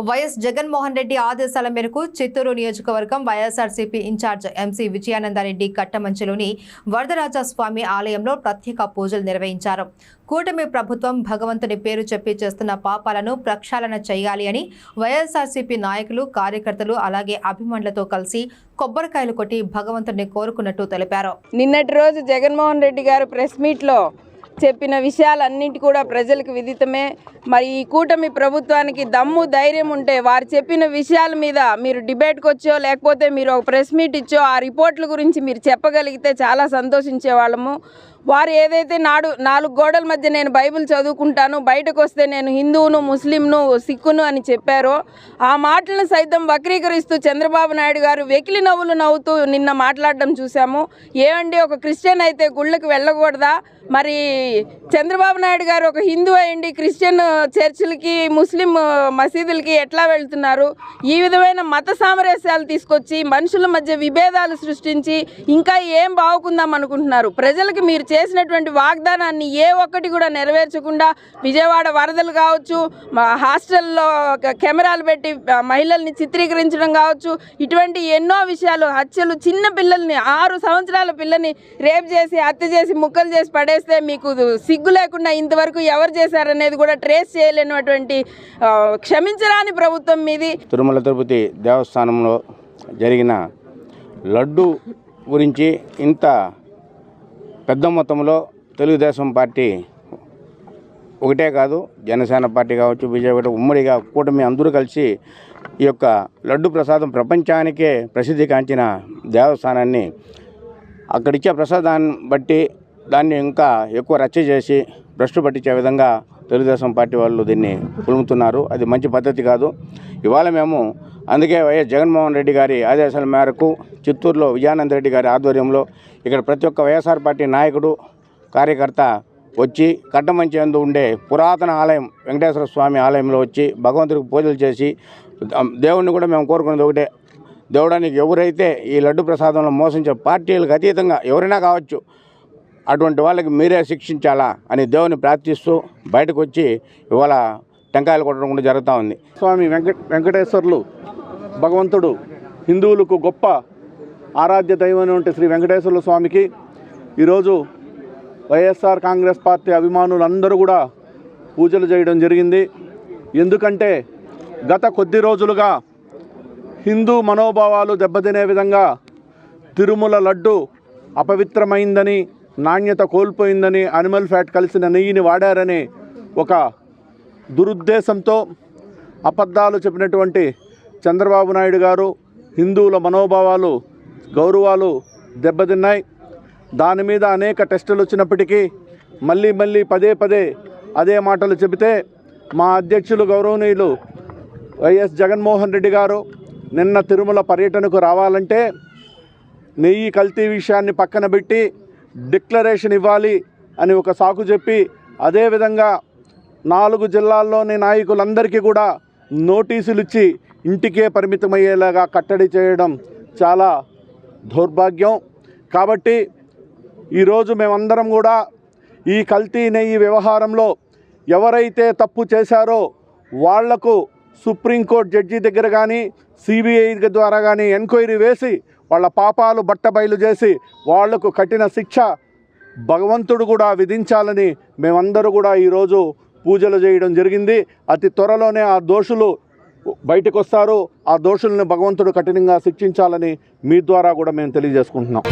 YS Jaganmohan Reddy ఆదేశాల మేరకు చిత్తూరు నియోజకవర్గం వైఎస్ఆర్సీపీ ఇన్ఛార్జ్ ఎంసీ విజయానందరెడ్డి కట్టమంచిలోని వరదరాజస్వామి ఆలయంలో ప్రత్యేక పూజలు నిర్వహించారు. కూటమి ప్రభుత్వం భగవంతుని పేరు చెప్పి చేస్తున్న పాపాలను ప్రక్షాళన చేయాలి అని వైఎస్ఆర్సీపీ నాయకులు, కార్యకర్తలు అలాగే అభిమానులతో కలిసి కొబ్బరికాయలు కొట్టి భగవంతుని కోరుకున్నట్టు తెలిపారు. నిన్నటి రోజు జగన్మోహన్ రెడ్డి గారు ప్రెస్ మీట్లో చెప్పిన విషయాలన్నింటి కూడా ప్రజలకు విదితమే. మరి ఈ కూటమి ప్రభుత్వానికి దమ్ము ధైర్యం ఉంటే వారు చెప్పిన విషయాల మీద మీరు డిబేట్కి వచ్చో లేకపోతే మీరు ఒక ప్రెస్ మీట్ ఇచ్చో ఆ రిపోర్ట్ల గురించి మీరు చెప్పగలిగితే చాలా సంతోషించే వాళ్ళము. వారు ఏదైతే నాలుగు గోడల మధ్య నేను బైబిల్ చదువుకుంటాను, బయటకు వస్తే నేను హిందువును, ముస్లింను, సిక్కును అని చెప్పారో ఆ మాటలను సైతం వక్రీకరిస్తూ చంద్రబాబు నాయుడు గారు వెకిలి నవ్వులు నవ్వుతూ నిన్న మాట్లాడడం చూసాము. ఏమండి, ఒక క్రిస్టియన్ అయితే గుళ్ళకి వెళ్ళకూడదా? మరి చంద్రబాబు నాయుడు గారు ఒక హిందూ అయ్యండి క్రిస్టియన్ చర్చిలకి, ముస్లిం మసీదులకి ఎట్లా వెళ్తున్నారు? ఈ విధమైన మత సామరస్యాలు తీసుకొచ్చి మనుషుల మధ్య విభేదాలు సృష్టించి ఇంకా ఏం బాగుకుందాం అనుకుంటున్నారు? ప్రజలకు మీరు చేసినటువంటి వాగ్దానాన్ని ఏ ఒక్కటి కూడా నెరవేర్చకుండా విజయవాడ వరదలు కావచ్చు, హాస్టల్లో కెమెరాలు పెట్టి మహిళల్ని చిత్రీకరించడం కావచ్చు, ఇటువంటి ఎన్నో విషయాలు, హత్యలు, చిన్న పిల్లల్ని 6 సంవత్సరాల పిల్లని రేప్ చేసి హత్య చేసి ముక్కలు చేసి పడేస్తే మీకు సిగ్గు లేకుండా ఇంతవరకు ఎవరు చేశారనేది కూడా ట్రేస్ చేయలేనటువంటి క్షమించరాని ప్రభుత్వం మీది. తిరుమల తిరుపతి దేవస్థానంలో జరిగిన లడ్డు గురించి ఇంత పెద్ద మొత్తంలో తెలుగుదేశం పార్టీ ఒకటే కాదు, జనసేన పార్టీ కావచ్చు, బీజేపీ ఉమ్మడిగా కూటమి అందరూ కలిసి ఈ యొక్క లడ్డు ప్రసాదం ప్రపంచానికే ప్రసిద్ధిగాంచిన దేవస్థానాన్ని అక్కడిచ్చే ప్రసాదాన్ని బట్టి దాన్ని ఇంకా ఎక్కువ రచ్చ చేసి భ్రష్టు పట్టించే విధంగా తెలుగుదేశం పార్టీ వాళ్ళు దీన్ని పులుముతున్నారు. అది మంచి పద్ధతి కాదు. ఇవాళ మేము అందుకే వైఎస్ జగన్మోహన్ రెడ్డి గారి ఆదేశాల మేరకు చిత్తూరులో విజయానందరెడ్డి గారి ఆధ్వర్యంలో ఇక్కడ ప్రతి ఒక్క వైఎస్ఆర్ పార్టీ నాయకుడు, కార్యకర్త వచ్చి కట్టమంచి యందు ఉండే పురాతన ఆలయం వెంకటేశ్వర స్వామి ఆలయంలో వచ్చి భగవంతుడికి పూజలు చేసి దేవుణ్ణి కూడా మేము కోరుకునేది ఒకటే, దేవుడానికి ఎవరైతే ఈ లడ్డు ప్రసాదంలో మోసించే పార్టీలకు అతీతంగా ఎవరైనా కావచ్చు అటువంటి వాళ్ళకి మీరే శిక్షించాలా అని దేవుని ప్రార్థిస్తూ బయటకు వచ్చి ఇవాళ టెంకాయలు కొట్టడం కూడా జరుగుతూ ఉంది. స్వామి వెంకటేశ్వర్లు భగవంతుడు హిందువులకు గొప్ప ఆరాధ్య దైవమైనటువంటి శ్రీ వెంకటేశ్వర్ల స్వామికి ఈరోజు వైఎస్ఆర్ కాంగ్రెస్ పార్టీ అభిమానులందరూ కూడా పూజలు చేయడం జరిగింది. ఎందుకంటే గత కొద్ది రోజులుగా హిందూ మనోభావాలు దెబ్బతినే విధంగా తిరుమల లడ్డు అపవిత్రమైందని, నాణ్యత కోల్పోయిందని, అనిమల్ ఫ్యాట్ కలిసిన నెయ్యిని వాడారనే ఒక దురుద్దేశంతో అబద్ధాలు చెప్పినటువంటి చంద్రబాబు నాయుడు గారు హిందువుల మనోభావాలు, గౌరవాలు దెబ్బతిన్నాయి. దాని మీద అనేక టెస్టులు వచ్చినప్పటికీ మళ్ళీ పదే అదే మాటలు చెబితే మా అధ్యక్షులు గౌరవనీయులు వైఎస్ జగన్మోహన్ రెడ్డి గారు నిన్న తిరుమల పర్యటనకు రావాలంటే నెయ్యి కల్తీ విషయాన్ని పక్కన పెట్టి డిక్లరేషన్ ఇవ్వాలి అని ఒక సాకు చెప్పి అదేవిధంగా 4 జిల్లాల్లోని నాయకులందరికీ కూడా నోటీసులు ఇచ్చి ఇంటికే పరిమితమయ్యేలాగా కట్టడి చేయడం చాలా దౌర్భాగ్యం. కాబట్టి ఈరోజు మేమందరం కూడా ఈ కల్తీ నెయ్యి వ్యవహారంలో ఎవరైతే తప్పు చేశారో వాళ్లకు సుప్రీంకోర్టు జడ్జి దగ్గర కానీ సిబిఐ ద్వారా కానీ ఎంక్వైరీ వేసి వాళ్ళ పాపాలు బట్టబయలు చేసి వాళ్లకు కఠిన శిక్ష భగవంతుడు కూడా విధించాలని మేమందరూ కూడా ఈరోజు పూజలు చేయడం జరిగింది. అతి త్వరలోనే ఆ దోషులు బయటకు వస్తారు. ఆ దోషులను భగవంతుడు కఠినంగా శిక్షించాలని మీ ద్వారా కూడా మేము తెలియజేసుకుంటున్నాం.